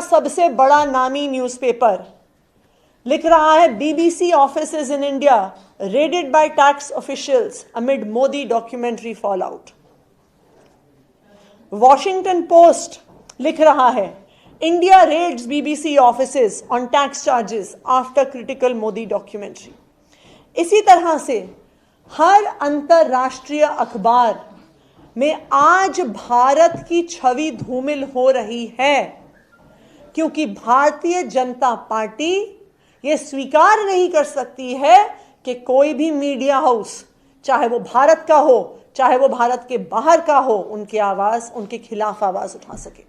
सबसे बड़ा नामी न्यूज़पेपर लिख रहा है, BBC offices in India raided by tax officials amid Modi documentary fall out. Washington Post लिख रहा है, India raids BBC offices on tax charges after critical Modi documentary. इसी तरह से हर अंतरराष्ट्रीय अखबार में आज भारत की छवि धूमिल हो रही है, क्योंकि भारतीय जनता पार्टी ये स्वीकार नहीं कर सकती है कि कोई भी मीडिया हाउस, चाहे वो भारत का हो चाहे वो भारत के बाहर का हो, उनके खिलाफ आवाज उठा सके।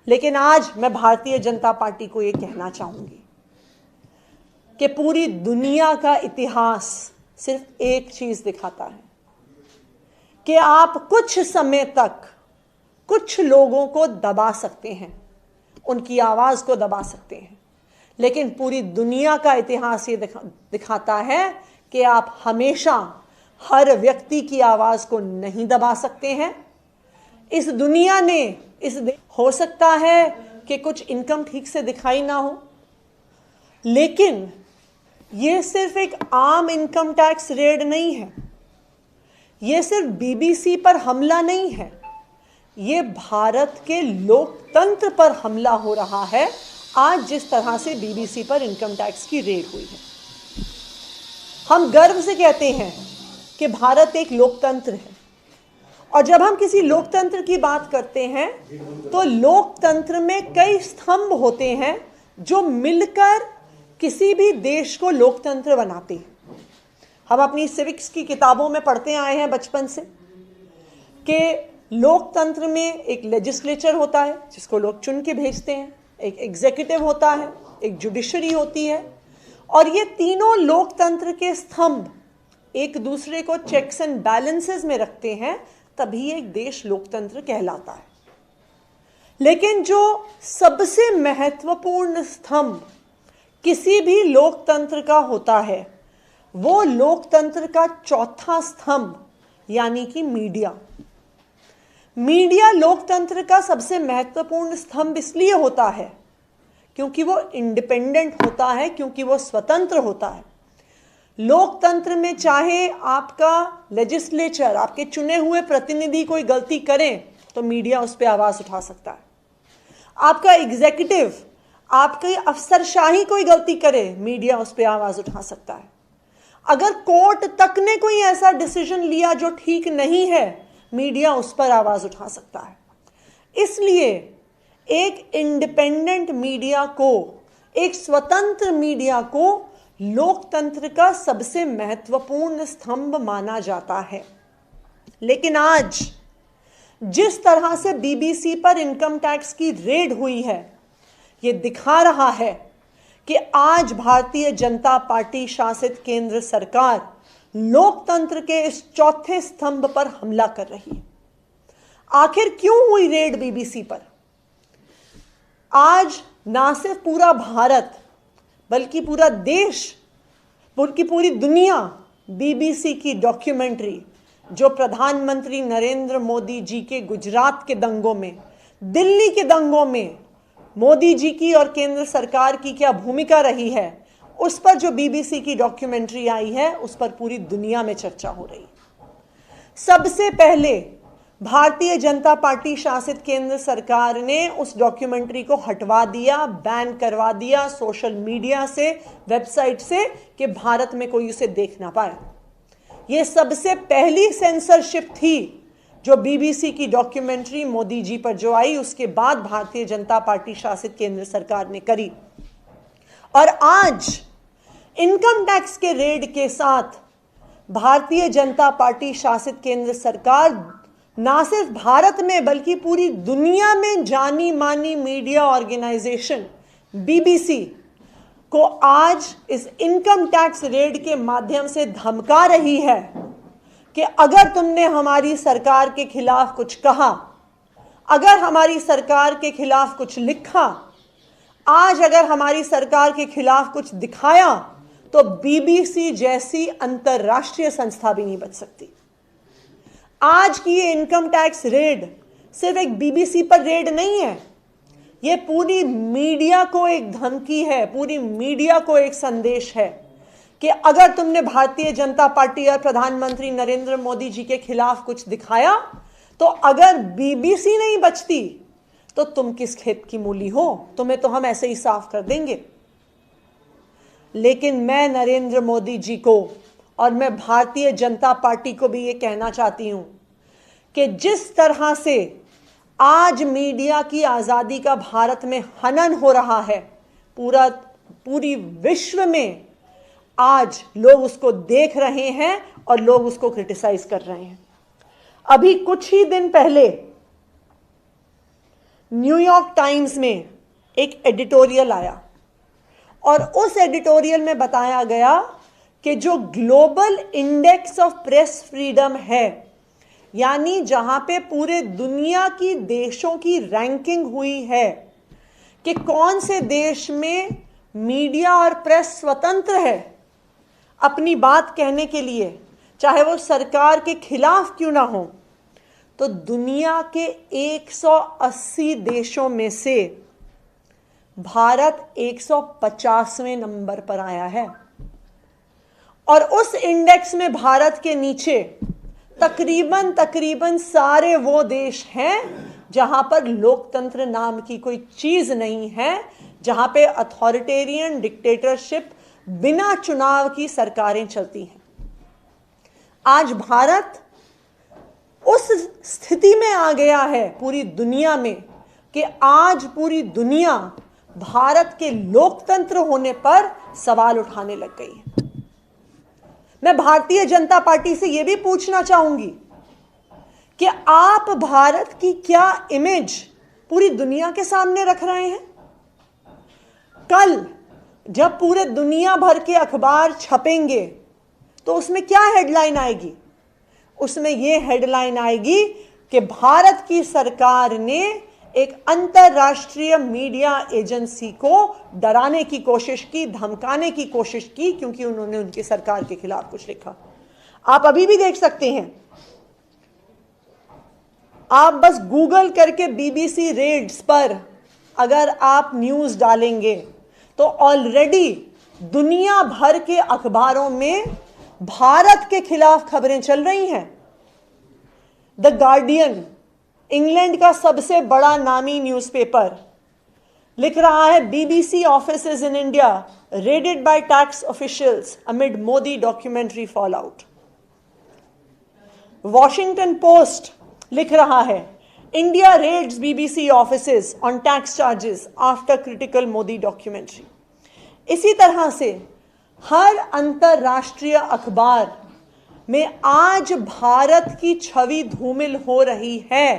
लेकिन आज मैं भारतीय जनता पार्टी को ये कहना चाहूंगी कि पूरी दुनिया का इतिहास सिर्फ एक चीज दिखाता है कि आप कुछ समय तक कुछ लोगों को दबा सकते हैं, उनकी आवाज को दबा सकते हैं, लेकिन पूरी दुनिया का इतिहास ये दिखाता है कि आप हमेशा हर व्यक्ति की आवाज को नहीं दबा सकते हैं। इस दुनिया ने हो सकता है कि कुछ इनकम ठीक से दिखाई ना हो, लेकिन ये सिर्फ एक आम इनकम टैक्स रेड नहीं है, ये सिर्फ बीबीसी पर हमला नहीं है, ये भारत के लोकतंत्र पर हमला हो रहा है। आज जिस तरह से बीबीसी पर इनकम टैक्स की रेड हुई है, हम गर्व से कहते हैं कि भारत एक लोकतंत्र है, और जब हम किसी लोकतंत्र की बात करते हैं तो लोकतंत्र में कई स्तंभ होते हैं जो मिलकर किसी भी देश को लोकतंत्र बनाते हैं। हम अपनी सिविक्स की किताबों में पढ़ते आए हैं बचपन से कि लोकतंत्र में एक लेजिस्लेचर होता है जिसको लोग चुन के भेजते हैं, एक एग्जीक्यूटिव होता है, एक जुडिशरी होती है, और ये तीनों लोकतंत्र के स्तंभ एक दूसरे को चेक्स एंड बैलेंसेस में रखते हैं, तभी एक देश लोकतंत्र कहलाता है। लेकिन जो सबसे महत्वपूर्ण स्तंभ किसी भी लोकतंत्र का होता है वो लोकतंत्र का चौथा स्तंभ यानी कि मीडिया। मीडिया लोकतंत्र का सबसे महत्वपूर्ण स्तंभ इसलिए होता है क्योंकि वो इंडिपेंडेंट होता है, क्योंकि वो स्वतंत्र होता है। लोकतंत्र में चाहे आपका लेजिस्लेचर, आपके चुने हुए प्रतिनिधि कोई गलती करें तो मीडिया उस पर आवाज उठा सकता है। आपका एग्जीक्यूटिव, आपकी अफसरशाही कोई गलती करे, मीडिया उस पर आवाज उठा सकता है। अगर कोर्ट तक ने कोई ऐसा डिसीजन लिया जो ठीक नहीं है, मीडिया उस पर आवाज उठा सकता है। इसलिए एक इंडिपेंडेंट मीडिया को, एक स्वतंत्र मीडिया को लोकतंत्र का सबसे महत्वपूर्ण स्तंभ माना जाता है। लेकिन आज जिस तरह से बीबीसी पर इनकम टैक्स की रेड हुई है, यह दिखा रहा है कि आज भारतीय जनता पार्टी शासित केंद्र सरकार लोकतंत्र के इस चौथे स्तंभ पर हमला कर रही है। आखिर क्यों हुई रेड बीबीसी पर? आज ना सिर्फ पूरा भारत बल्कि पूरा देश, बल्कि पूरी दुनिया बीबीसी की डॉक्यूमेंट्री, जो प्रधानमंत्री नरेंद्र मोदी जी के गुजरात के दंगों में, दिल्ली के दंगों में मोदी जी की और केंद्र सरकार की क्या भूमिका रही है, उस पर जो बीबीसी की डॉक्यूमेंट्री आई है, उस पर पूरी दुनिया में चर्चा हो रही है। सबसे पहले भारतीय जनता पार्टी शासित केंद्र सरकार ने उस डॉक्यूमेंट्री को हटवा दिया, बैन करवा दिया सोशल मीडिया से, वेबसाइट से, कि भारत में कोई उसे देख ना पाए। यह सबसे पहली सेंसरशिप थी जो बीबीसी की डॉक्यूमेंट्री मोदी जी पर जो आई, उसके बाद भारतीय जनता पार्टी शासित केंद्र सरकार ने करी। और आज इनकम टैक्स के रेड के साथ भारतीय जनता पार्टी शासित केंद्र सरकार ना सिर्फ भारत में बल्कि पूरी दुनिया में जानी मानी मीडिया ऑर्गेनाइजेशन बीबीसी को आज इस इनकम टैक्स रेड के माध्यम से धमका रही है कि अगर तुमने हमारी सरकार के खिलाफ कुछ कहा, अगर हमारी सरकार के खिलाफ कुछ लिखा, आज अगर हमारी सरकार के खिलाफ कुछ दिखाया, तो बीबीसी जैसी अंतरराष्ट्रीय संस्था भी नहीं बच सकती। आज की ये इनकम टैक्स रेड सिर्फ एक बीबीसी पर रेड नहीं है, ये पूरी मीडिया को एक धमकी है, पूरी मीडिया को एक संदेश है कि अगर तुमने भारतीय जनता पार्टी और प्रधानमंत्री नरेंद्र मोदी जी के खिलाफ कुछ दिखाया तो अगर बीबीसी नहीं बचती तो तुम किस खेत की मूली हो, तुम्हें तो हम ऐसे ही साफ कर देंगे। लेकिन मैं नरेंद्र मोदी जी को और मैं भारतीय जनता पार्टी को भी ये कहना चाहती हूं कि जिस तरह से आज मीडिया की आजादी का भारत में हनन हो रहा है, पूरी विश्व में आज लोग उसको देख रहे हैं और लोग उसको क्रिटिसाइज कर रहे हैं। अभी कुछ ही दिन पहले न्यूयॉर्क टाइम्स में एक एडिटोरियल आया और उस एडिटोरियल में बताया गया कि जो global index of press freedom है, यानी जहां पे पूरे दुनिया की देशों की रैंकिंग हुई है कि कौन से देश में मीडिया और प्रेस स्वतंत्र है अपनी बात कहने के लिए, चाहे वो सरकार के खिलाफ क्यों ना हो, तो दुनिया के 180 देशों में से भारत 150वें नंबर पर आया है। और उस इंडेक्स में भारत के नीचे तकरीबन सारे वो देश हैं जहां पर लोकतंत्र नाम की कोई चीज नहीं है, जहां पे अथॉरिटेरियन डिक्टेटरशिप बिना चुनाव की सरकारें चलती हैं। आज भारत उस स्थिति में आ गया है पूरी दुनिया में कि आज पूरी दुनिया भारत के लोकतंत्र होने पर सवाल उठाने लग गई है। मैं भारतीय जनता पार्टी से यह भी पूछना चाहूंगी कि आप भारत की क्या इमेज पूरी दुनिया के सामने रख रहे हैं? कल जब पूरे दुनिया भर के अखबार छपेंगे तो उसमें क्या हेडलाइन आएगी? उसमें यह हेडलाइन आएगी कि भारत की सरकार ने एक अंतरराष्ट्रीय मीडिया एजेंसी को डराने की कोशिश की, धमकाने की कोशिश की, क्योंकि उन्होंने उनकी सरकार के खिलाफ कुछ लिखा। आप अभी भी देख सकते हैं, आप बस गूगल करके बीबीसी रेड्स पर अगर आप न्यूज डालेंगे तो ऑलरेडी दुनिया भर के अखबारों में भारत के खिलाफ खबरें चल रही हैं। द गार्डियन, इंग्लैंड का सबसे बड़ा नामी न्यूज़पेपर, लिख रहा है BBC offices in India raided by tax officials amid Modi documentary fall out. Washington Post लिख रहा है India raids BBC offices on tax charges after critical Modi documentary. इसी तरह से हर अंतरराष्ट्रीय अखबार में आज भारत की छवि धूमिल हो रही है,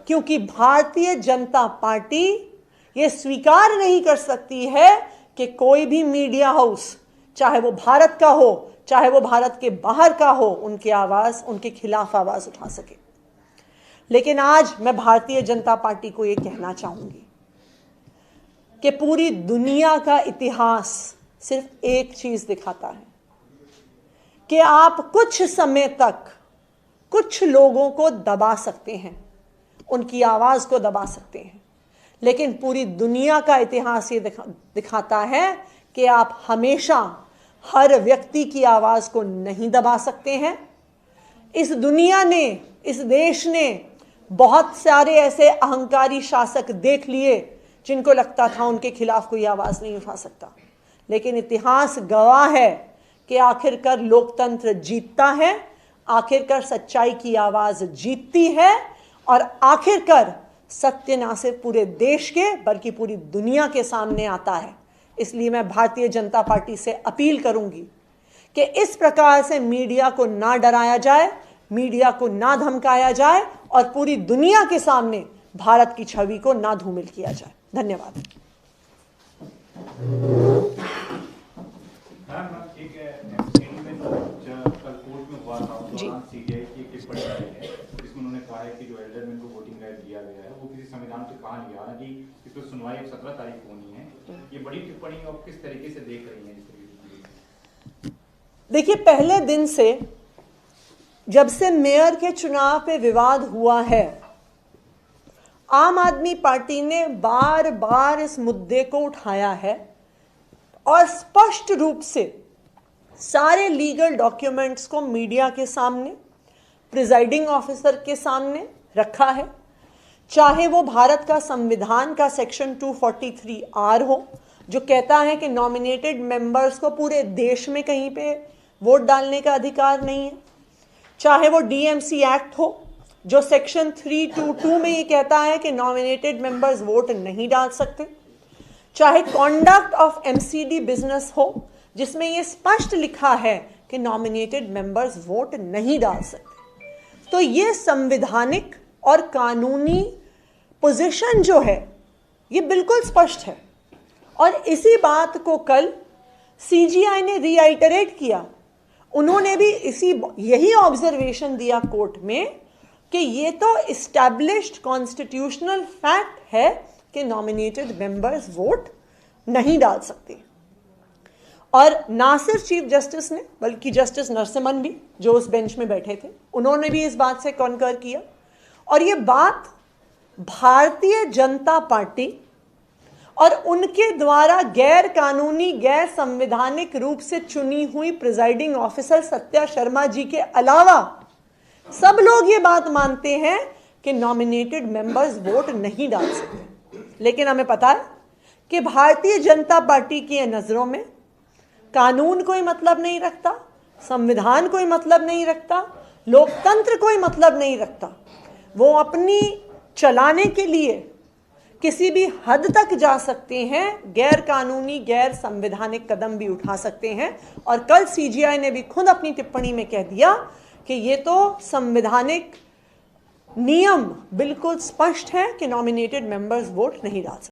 क्योंकि भारतीय जनता पार्टी यह स्वीकार नहीं कर सकती है कि कोई भी मीडिया हाउस, चाहे वो भारत का हो चाहे वो भारत के बाहर का हो, उनके खिलाफ आवाज उठा सके। लेकिन आज मैं भारतीय जनता पार्टी को यह कहना चाहूंगी कि पूरी दुनिया का इतिहास सिर्फ एक चीज दिखाता है कि आप कुछ समय तक कुछ लोगों को दबा सकते हैं, उनकी आवाज को दबा सकते हैं, लेकिन पूरी दुनिया का इतिहास ये दिखाता है कि आप हमेशा हर व्यक्ति की आवाज को नहीं दबा सकते हैं। इस दुनिया ने, इस देश ने बहुत सारे ऐसे अहंकारी शासक देख लिए जिनको लगता था उनके खिलाफ कोई आवाज नहीं उठा सकता, लेकिन इतिहास गवाह है कि आखिरकार लोकतंत्र जीतता है, आखिरकार सच्चाई की आवाज जीतती है और आखिरकार सत्य ना सिर्फ पूरे देश के बल्कि पूरी दुनिया के सामने आता है। इसलिए मैं भारतीय जनता पार्टी से अपील करूंगी कि इस प्रकार से मीडिया को ना डराया जाए, मीडिया को ना धमकाया जाए और पूरी दुनिया के सामने भारत की छवि को ना धूमिल किया जाए। धन्यवाद। उन्होंने कहा है कि जो एल्डरमैन को वोटिंग राइट दिया गया है वो किसी संविधान से कहा नहीं आ कि इस पर सुनवाई 17 तारीख को होनी है। ये बड़ी टिप्पणी आप किस तरीके से देख रही हैं? देखिए, पहले दिन से जब से मेयर के चुनाव पे विवाद हुआ है, आम आदमी पार्टी ने बार बार इस मुद्दे को उठाया है और स्पष्ट रूप से सारे लीगल डॉक्यूमेंट्स को मीडिया के सामने, प्रिजाइडिंग ऑफिसर के सामने रखा है। चाहे वो भारत का संविधान का सेक्शन 243R हो, जो कहता है कि नॉमिनेटेड मेंबर्स को पूरे देश में कहीं पे वोट डालने का अधिकार नहीं है, चाहे वो DMC एक्ट हो जो सेक्शन 322 में ये कहता है कि नॉमिनेटेड मेंबर्स वोट नहीं डाल सकते, चाहे कॉन्डक्ट ऑफ MCD बिजनेस हो जिसमें ये स्पष्ट लिखा है कि नॉमिनेटेड मेंबर्स वोट नहीं डाल सकते। तो ये संवैधानिक और कानूनी पोजीशन जो है ये बिल्कुल स्पष्ट है और इसी बात को कल CGI ने रीआइटरेट किया। उन्होंने भी यही ऑब्जर्वेशन दिया कोर्ट में कि ये तो इस्टेब्लिश्ड कॉन्स्टिट्यूशनल फैक्ट है कि नॉमिनेटेड मेंबर्स वोट नहीं डाल सकते। और ना सिर्फ चीफ जस्टिस ने बल्कि जस्टिस नरसिम्हन भी, जो उस बेंच में बैठे थे, उन्होंने भी इस बात से कॉन्कर किया। और ये बात भारतीय जनता पार्टी और उनके द्वारा गैर कानूनी, गैर संवैधानिक रूप से चुनी हुई प्रिजाइडिंग ऑफिसर सत्या शर्मा जी के अलावा सब लोग ये बात मानते हैं कि नॉमिनेटेड मेंबर्स वोट नहीं डाल सकते। लेकिन हमें पता है कि भारतीय जनता पार्टी की नजरों में कानून कोई मतलब नहीं रखता, संविधान कोई मतलब नहीं रखता, लोकतंत्र कोई मतलब नहीं रखता। वो अपनी चलाने के लिए किसी भी हद तक जा सकते हैं, गैर कानूनी, गैर संवैधानिक कदम भी उठा सकते हैं। और कल CGI ने भी खुद अपनी टिप्पणी में कह दिया कि ये तो संवैधानिक नियम बिल्कुल स्पष्ट है कि नॉमिनेटेड मेंबर्स वोट नहीं डाल सकते।